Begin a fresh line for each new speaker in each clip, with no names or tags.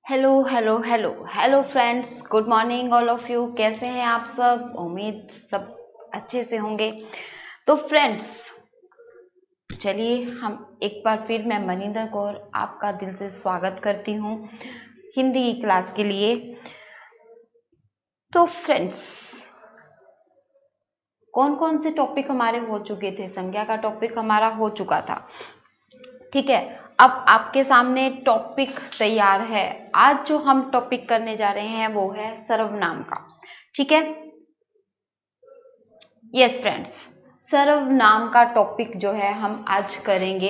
Hello hello hello hello friends, good morning all of you. कैसे हैं आप सब? उम्मीद सब अच्छे से होंगे। तो फ्रेंड्स, चलिए हम एक बार फिर मैं मनिंदर कौर आपका दिल से स्वागत करती हूँ हिंदी की क्लास के लिए। तो फ्रेंड्स, कौन कौन से टॉपिक हमारे हो चुके थे? संज्ञा का टॉपिक हमारा हो चुका था, ठीक है। अब आपके सामने टॉपिक तैयार है। आज जो हम टॉपिक करने जा रहे हैं वो है सर्वनाम का, ठीक है। यस फ्रेंड्स, सर्वनाम का टॉपिक जो है हम आज करेंगे।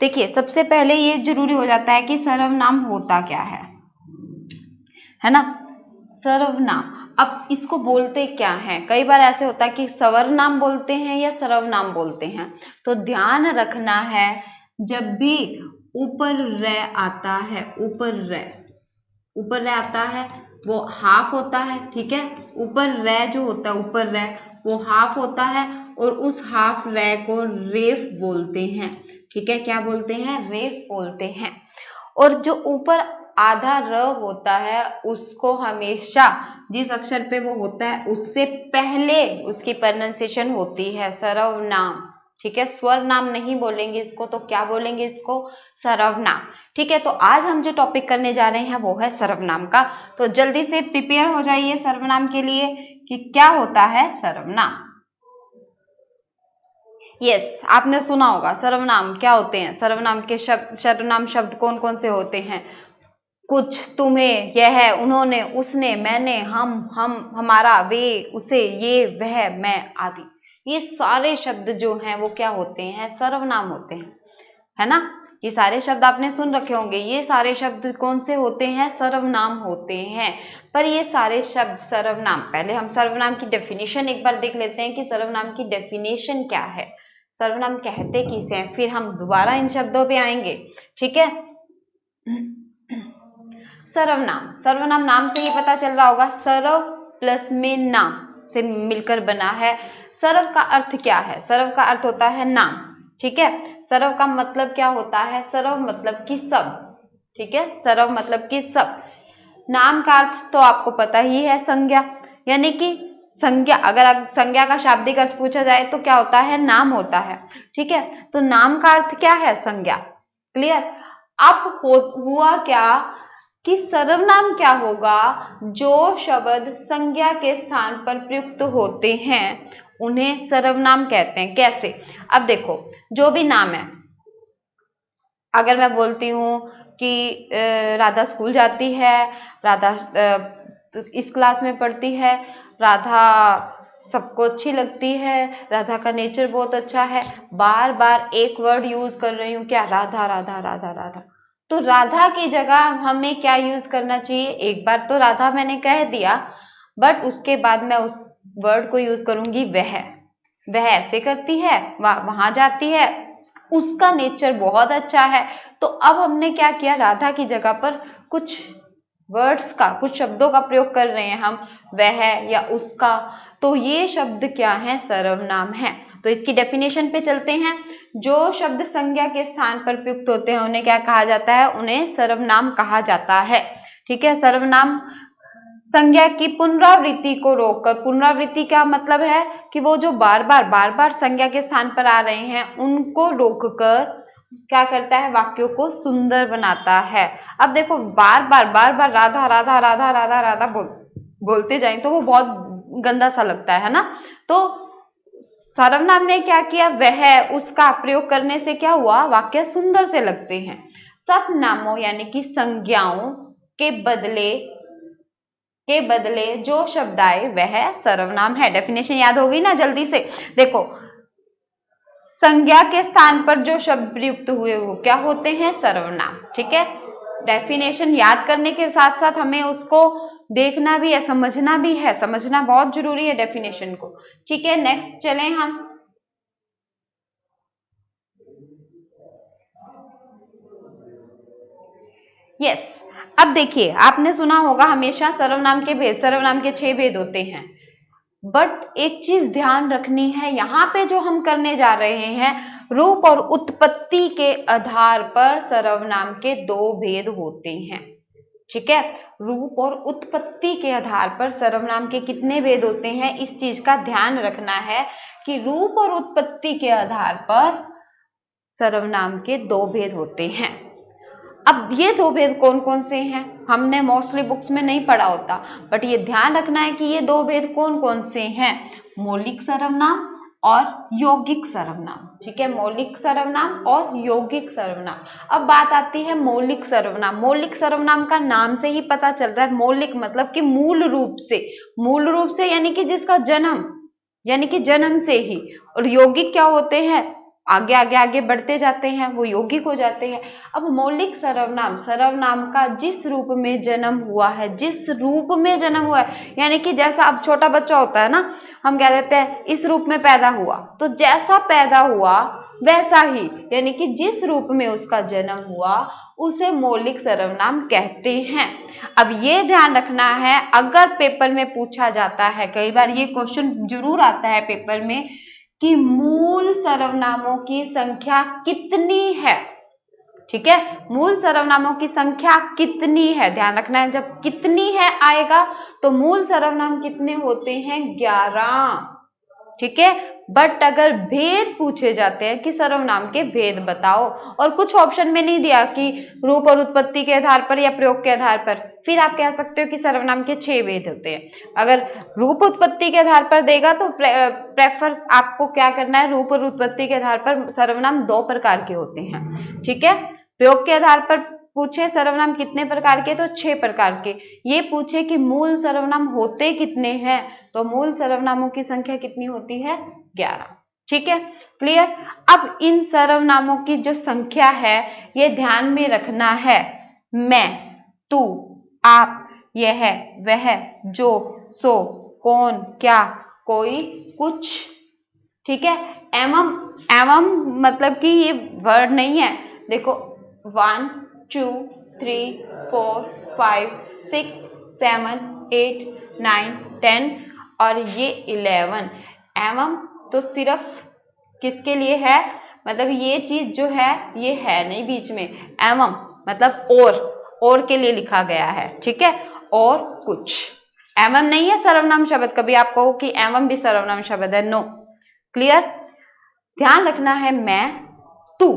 देखिए, सबसे पहले ये जरूरी हो जाता है कि सर्वनाम होता क्या है ना। सर्वनाम, अब इसको बोलते क्या है? कई बार ऐसे होता है कि सर्वनाम बोलते हैं या सर्वनाम बोलते हैं। तो ध्यान रखना है, जब भी ऊपर र आता है, ऊपर र आता है वो हाफ होता है, ठीक है। ऊपर र जो होता है, ऊपर र वो हाफ होता है और उस हाफ र को रेफ बोलते हैं, ठीक है। क्या बोलते हैं? रेफ बोलते हैं। और जो ऊपर आधा र होता है उसको हमेशा जिस अक्षर पे वो होता है उससे पहले उसकी प्रोनाउंसिएशन होती है सर्वनाम, ठीक है। स्वर नाम नहीं बोलेंगे इसको, तो क्या बोलेंगे इसको? सर्वनाम, ठीक है। तो आज हम जो टॉपिक करने जा रहे हैं वो है सर्वनाम का। तो जल्दी से प्रिपेयर हो जाइए सर्वनाम के लिए कि क्या होता है सर्वनाम। यस, आपने सुना होगा सर्वनाम क्या होते हैं। सर्वनाम के शब्द, सर्वनाम शब्द कौन कौन से होते हैं? कुछ, तुम्हें, यह, उन्होंने, उसने, मैंने, हम, हमारा, वे, उसे, ये, वह, मैं आदि। ये सारे शब्द जो हैं वो क्या होते हैं? सर्वनाम होते हैं, है ना। ये सारे शब्द आपने सुन रखे होंगे। ये सारे शब्द कौन से होते हैं? सर्वनाम होते हैं। पर ये सारे शब्द सर्वनाम, पहले हम सर्वनाम की डेफिनेशन एक बार देख लेते हैं कि सर्वनाम की डेफिनेशन क्या है, सर्वनाम कहते किसे हैं, फिर हम दोबारा इन शब्दों पे आएंगे, ठीक है। सर्वनाम, सर्वनाम नाम से ही पता चल रहा होगा, सर्व प्लस में नाम से मिलकर बना है। सर्व का अर्थ क्या है? सर्व का अर्थ होता है नाम, ठीक है। सर्व का मतलब क्या होता है? सर्व मतलब कि सब, ठीक है। सर्व मतलब कि सब। नाम का अर्थ तो आपको पता ही है, संज्ञा, यानी कि संज्ञा। अगर संज्ञा का शाब्दिक अर्थ पूछा जाए तो क्या होता है? नाम होता है, ठीक है। तो नाम का अर्थ क्या है? संज्ञा। क्लियर। अब हुआ क्या कि सर्वनाम क्या होगा? जो शब्द संज्ञा के स्थान पर प्रयुक्त होते हैं उन्हें सर्वनाम कहते हैं। कैसे? अब देखो, जो भी नाम है, अगर मैं बोलती हूँ कि राधा स्कूल जाती है, राधा इस क्लास में पढ़ती है, राधा सबको अच्छी लगती है, राधा का नेचर बहुत अच्छा है, बार बार एक वर्ड यूज कर रही हूँ, क्या? राधा राधा राधा राधा। तो राधा की जगह हमें क्या यूज करना चाहिए? एक बार तो राधा मैंने कह दिया, बट उसके बाद मैं उस वर्ड को यूज करूंगी वह ऐसे करती है, वहां जाती है, उसका नेचर बहुत अच्छा है। तो अब हमने क्या किया? राधा की जगह पर कुछ वर्ड्स का, कुछ शब्दों का प्रयोग कर रहे हैं हम, वह या उसका। तो ये शब्द क्या है? सर्वनाम है। तो इसकी डेफिनेशन पे चलते हैं। जो शब्द संज्ञा के स्थान पर प्रयुक्त होते हैं उन्हें क्या कहा जाता है? उन्हें सर्वनाम कहा जाता है, ठीक है। सर्वनाम संज्ञा की पुनरावृत्ति को रोककर, पुनरावृत्ति का मतलब है कि वो जो बार बार संज्ञा के स्थान पर आ रहे हैं उनको रोककर क्या करता है? वाक्यों को सुंदर बनाता है। अब देखो, बार बार राधा राधा राधा राधा राधा बोलते जाएं तो वो बहुत गंदा सा लगता है ना। तो सर्वनाम ने क्या किया? वह, उसका प्रयोग करने से क्या हुआ? वाक्य सुंदर से लगते हैं। सब नामों यानी कि संज्ञाओं के बदले जो शब्द आए वह सर्वनाम है। डेफिनेशन याद हो गई ना? जल्दी से देखो, संज्ञा के स्थान पर जो शब्द प्रयुक्त हुए वो क्या होते हैं? सर्वनाम, ठीक है। डेफिनेशन याद करने के साथ साथ हमें उसको देखना भी है, समझना भी है, समझना बहुत जरूरी है डेफिनेशन को, ठीक है। नेक्स्ट चलें हम। यस, अब देखिए, आपने सुना होगा हमेशा सर्वनाम के भेद, सर्वनाम के 6 भेद होते हैं। बट एक चीज ध्यान रखनी है, यहाँ पे जो हम करने जा रहे हैं, रूप और उत्पत्ति के आधार पर सर्वनाम के 2 भेद होते हैं, ठीक है। रूप और उत्पत्ति के आधार पर सर्वनाम के कितने भेद होते हैं, इस चीज का ध्यान रखना है कि रूप और उत्पत्ति के आधार पर सर्वनाम के 2 भेद होते हैं। अब ये 2 भेद कौन कौन से हैं, हमने मोस्टली बुक्स में नहीं पढ़ा होता, बट ये ध्यान रखना है कि ये 2 भेद कौन कौन से हैं, मौलिक सर्वनाम और यौगिक सर्वनाम। ठीक है, मौलिक सर्वनाम और यौगिक सर्वनाम। अब बात आती है मौलिक सर्वनाम। मौलिक सर्वनाम का नाम से ही पता चल रहा है, मौलिक मतलब कि मूल रूप से यानी कि जिसका जन्म, यानी कि जन्म से ही। और यौगिक क्या होते हैं, आगे आगे आगे बढ़ते जाते हैं, वो यौगिक हो जाते हैं। अब मौलिक सर्वनाम, सर्वनाम का जिस रूप में जन्म हुआ है, जिस रूप में जन्म हुआ है, यानी कि जैसा अब छोटा बच्चा होता है ना, हम कह देते हैं इस रूप में पैदा हुआ, तो जैसा पैदा हुआ वैसा ही, यानी कि जिस रूप में उसका जन्म हुआ उसे मौलिक सर्वनाम कहते हैं। अब ये ध्यान रखना है, अगर पेपर में पूछा जाता है, कई बार ये क्वेश्चन जरूर आता है पेपर में कि मूल सर्वनामों की संख्या कितनी है। ठीक है, मूल सर्वनामों की संख्या कितनी है, ध्यान रखना है, जब कितनी है आएगा तो मूल सर्वनाम कितने होते हैं, 11। ठीक है, बट अगर भेद पूछे जाते हैं कि सर्वनाम के भेद बताओ, और कुछ ऑप्शन में नहीं दिया कि रूप और उत्पत्ति के आधार पर या प्रयोग के आधार पर, फिर आप कह सकते हो कि सर्वनाम के 6 भेद होते हैं। अगर रूप उत्पत्ति के आधार पर देगा तो प्रेफर आपको क्या करना है, रूप और उत्पत्ति के आधार पर सर्वनाम 2 प्रकार के होते हैं। ठीक है, प्रयोग के आधार पर पूछे सर्वनाम कितने प्रकार के, तो 6 प्रकार के। ये पूछे कि मूल सर्वनाम होते कितने हैं, तो मूल सर्वनामों की संख्या कितनी होती है, 11। ठीक है, क्लियर। अब इन सर्वनामों की जो संख्या है ये ध्यान में रखना है, मैं, तू, आप, यह, वह, जो, सो, कौन, क्या, कोई, कुछ। ठीक है, एवं मतलब कि ये वर्ड नहीं है, देखो 1 2 3 4 5 6 7 8 9 10 और ये 11। एवं तो सिर्फ किसके लिए है, मतलब ये चीज जो है ये है नहीं बीच में, एवं मतलब और के लिए लिखा गया है। ठीक है, और कुछ, एवं नहीं है सर्वनाम शब्द। कभी आप कहो कि एवं भी सर्वनाम शब्द है, नो। क्लियर, ध्यान रखना है मैं, तू।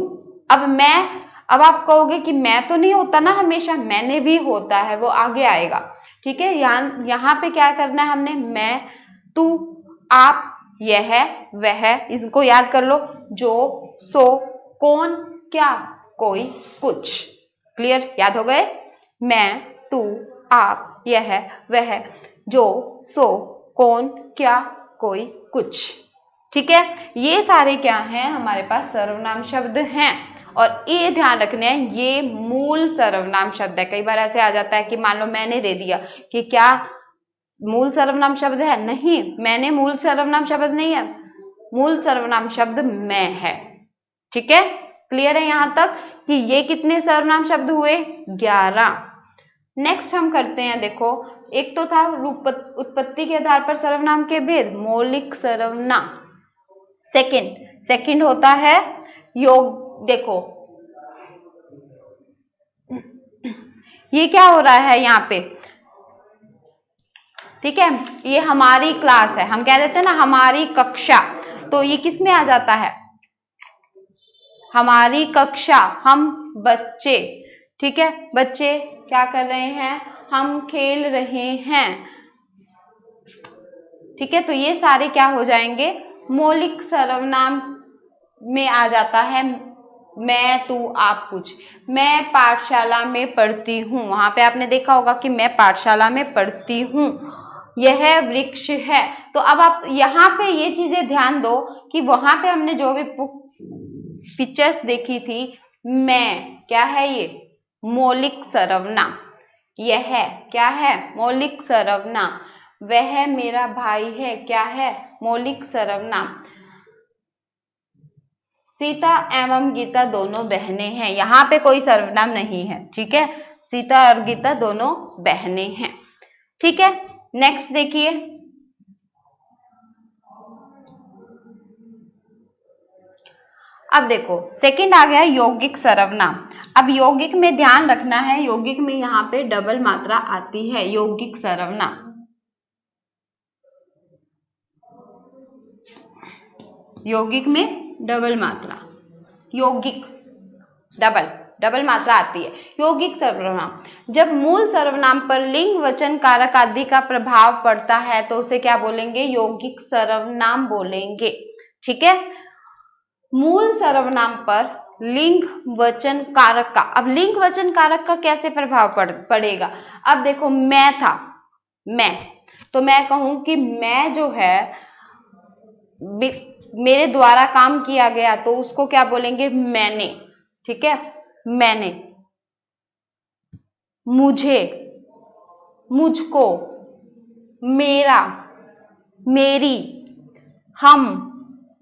अब आप कहोगे कि मैं तो नहीं होता ना हमेशा, मैंने भी होता है, वो आगे आएगा। ठीक है, यहाँ पे क्या करना है हमने, मैं, तू, आप, यह, वह, इसको याद कर लो, जो, सो, कौन, क्या, कोई, कुछ। क्लियर, याद हो गए, मैं, तू, आप, यह, वह, जो, सो, कौन, क्या, कोई, कुछ। ठीक है, ये सारे क्या हैं, हमारे पास सर्वनाम शब्द हैं। और ये ध्यान रखने हैं, ये मूल सर्वनाम शब्द है। कई बार ऐसे आ जाता है कि मान लो मैंने दे दिया कि क्या मूल सर्वनाम शब्द है, नहीं, मैंने मूल सर्वनाम शब्द नहीं है, मूल सर्वनाम शब्द मैं है। ठीक है, क्लियर है यहां तक कि ये कितने सर्वनाम शब्द हुए, 11। नेक्स्ट हम करते हैं, देखो एक तो था रूप उत्पत्ति के आधार पर सर्वनाम के भेद, मौलिक सर्वनाम। सेकंड होता है योग। देखो ये क्या हो रहा है यहाँ पे, ठीक है, ये हमारी क्लास है, हम कह देते हैं ना हमारी कक्षा, तो ये किस में आ जाता है, हमारी कक्षा, हम बच्चे। ठीक है, बच्चे क्या कर रहे हैं, हम खेल रहे हैं। ठीक है, तो ये सारे क्या हो जाएंगे, मौलिक सर्वनाम में आ जाता है। मैं, तू, आप, कुछ। मैं पाठशाला में पढ़ती हूँ, वहां पे आपने देखा होगा कि मैं पाठशाला में पढ़ती हूँ। यह वृक्ष है। तो अब आप यहाँ पे ये चीजें ध्यान दो कि वहां पे हमने जो भी बुक्स पिक्चर्स देखी थी, मैं क्या है, ये मौलिक सर्वनाम। यह क्या है, मौलिक सर्वनाम। वह मेरा भाई है, क्या है, मौलिक सर्वनाम। सीता एवं गीता दोनों बहनें हैं, यहाँ पे कोई सर्वनाम नहीं है। ठीक है, सीता और गीता दोनों बहनें हैं। ठीक है, नेक्स्ट देखिए, अब देखो सेकंड आ गया यौगिक सर्वनाम। अब यौगिक में ध्यान रखना है, यौगिक में यहाँ पे डबल मात्रा आती है, यौगिक सर्वनाम। यौगिक में डबल मात्रा, यौगिक डबल मात्रा आती है। यौगिक सर्वनाम जब मूल सर्वनाम पर लिंग, वचन, कारक आदि का प्रभाव पड़ता है तो उसे क्या बोलेंगे? यौगिक सर्वनाम बोलेंगे। ठीक है, मूल सर्वनाम पर लिंग, वचन, कारक का। अब लिंग, वचन, कारक का कैसे प्रभाव पड़ेगा? अब देखो, मैं था, मैं, तो मैं कहूं कि मैं जो है मेरे द्वारा काम किया गया, तो उसको क्या बोलेंगे? मैंने। ठीक है, मैंने, मुझे, मुझको, मेरा, मेरी, हम,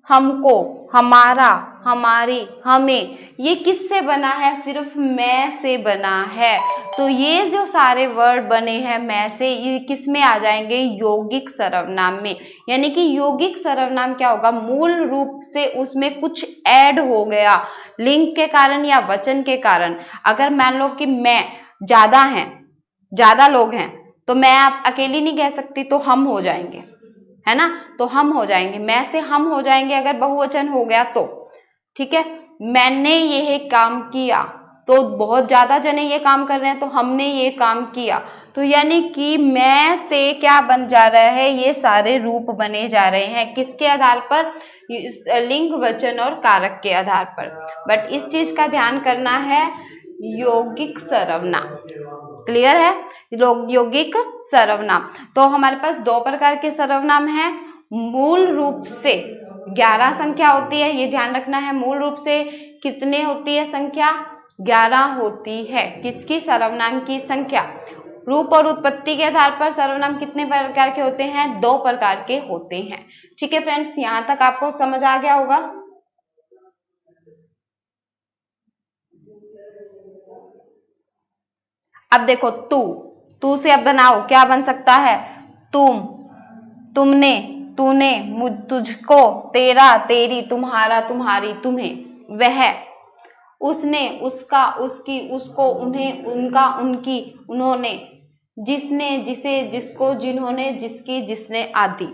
हमको, हमारा, हमारी, हमें, ये किससे बना है? सिर्फ मैं से बना है। तो ये जो सारे वर्ड बने हैं मैं से, ये किस में आ जाएंगे? यौगिक सर्वनाम में। यानी कि यौगिक सर्वनाम क्या होगा? मूल रूप से उसमें कुछ ऐड हो गया लिंग के कारण या वचन के कारण। अगर मान लो कि मैं ज्यादा हैं, ज्यादा लोग हैं, तो मैं आप अकेली नहीं कह सकती, तो हम हो जाएंगे, है ना? तो हम हो जाएंगे, मैं से हम हो जाएंगे अगर बहुवचन हो गया तो। ठीक है, मैंने यह काम किया, तो बहुत ज्यादा जने ये काम कर रहे हैं, तो हमने ये काम किया। तो यानी कि मैं से क्या बन जा रहा है? ये सारे रूप बने जा रहे हैं। किसके आधार पर? लिंग, वचन और कारक के आधार पर। बट इस चीज का ध्यान करना है, यौगिक सर्वनाम। क्लियर है? यौगिक सर्वनाम। तो हमारे पास दो प्रकार के सर्वनाम हैं। मूल रूप से 11 संख्या होती है, ये ध्यान रखना है। मूल रूप से कितने होती है संख्या? 11 होती है। किसकी? सर्वनाम की संख्या। रूप और उत्पत्ति के आधार पर सर्वनाम कितने प्रकार के होते हैं? 2 प्रकार के होते हैं। ठीक है फ्रेंड्स, यहां तक आपको समझ आ गया होगा। अब देखो, तू से अब बनाओ, क्या बन सकता है? तुम, तुमने, तूने, तुझको, तेरा, तेरी, तुम्हारा, तुम्हारी, तुम्हें, वह, उसने, उसका, उसकी, उसको, उन्हें, उनका, उनकी, उन्होंने, जिसने, जिसे, जिसको, जिन्होंने, जिसकी, जिसने आदि।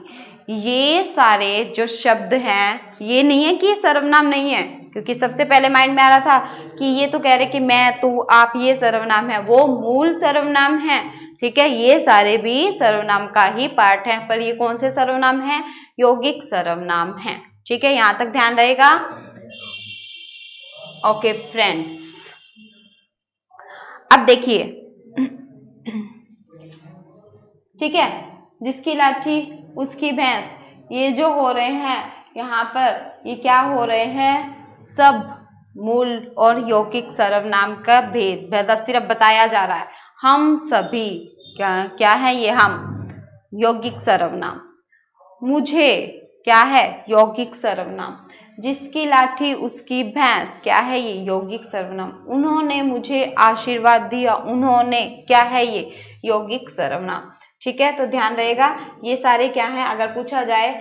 ये सारे जो शब्द हैं, ये नहीं है कि ये सर्वनाम नहीं है, क्योंकि सबसे पहले माइंड में आ रहा था कि ये तो कह रहे कि मैं, तू, आप, ये सर्वनाम है, वो मूल सर्वनाम है। ठीक है, ये सारे भी सर्वनाम का ही पार्ट है, पर ये कौन से सर्वनाम है? यौगिक सर्वनाम है। ठीक है, यहां तक ध्यान रहेगा। ओके फ्रेंड्स, अब देखिए, ठीक है, जिसकी लाठी उसकी भैंस, ये जो हो रहे हैं यहाँ पर, ये क्या हो रहे हैं? सब मूल और यौगिक सर्वनाम का भेद, मतलब सिर्फ बताया जा रहा है। हम सभी, क्या है ये? हम, यौगिक सर्वनाम। मुझे, क्या है? यौगिक सर्वनाम। जिसकी लाठी उसकी भैंस, क्या है ये? यौगिक सर्वनाम। उन्होंने मुझे आशीर्वाद दिया, उन्होंने, क्या है ये? यौगिक सर्वनाम। ठीक है, तो ध्यान रहेगा, ये सारे क्या है? अगर पूछा जाए,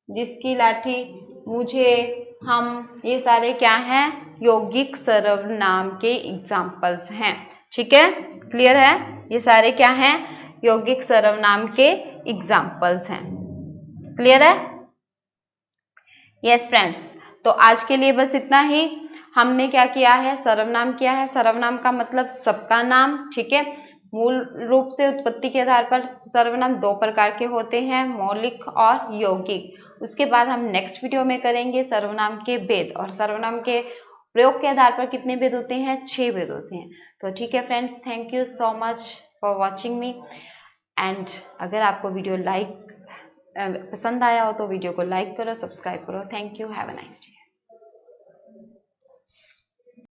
जिसकी लाठी, मुझे, हम, ये सारे क्या हैं? यौगिक सर्वनाम के एग्जाम्पल्स हैं। ठीक है, क्लियर है? ये सारे क्या हैं? यौगिक सर्वनाम के एग्जाम्पल्स हैं। क्लियर है? यस फ्रेंड्स, तो आज के लिए बस इतना ही। हमने क्या किया है? सर्वनाम किया है। सर्वनाम का मतलब सबका नाम। ठीक है, मूल रूप से उत्पत्ति के आधार पर सर्वनाम 2 प्रकार के होते हैं, मौलिक और यौगिक। उसके बाद हम नेक्स्ट वीडियो में करेंगे सर्वनाम के भेद, और सर्वनाम के प्रयोग के आधार पर कितने भेद होते हैं? 6 भेद होते हैं। तो ठीक है friends, thank you so much for watching me. And अगर आपको वीडियो पसंद आया हो तो वीडियो को लाइक करो, सब्सक्राइब करो। Thank you, have a nice day.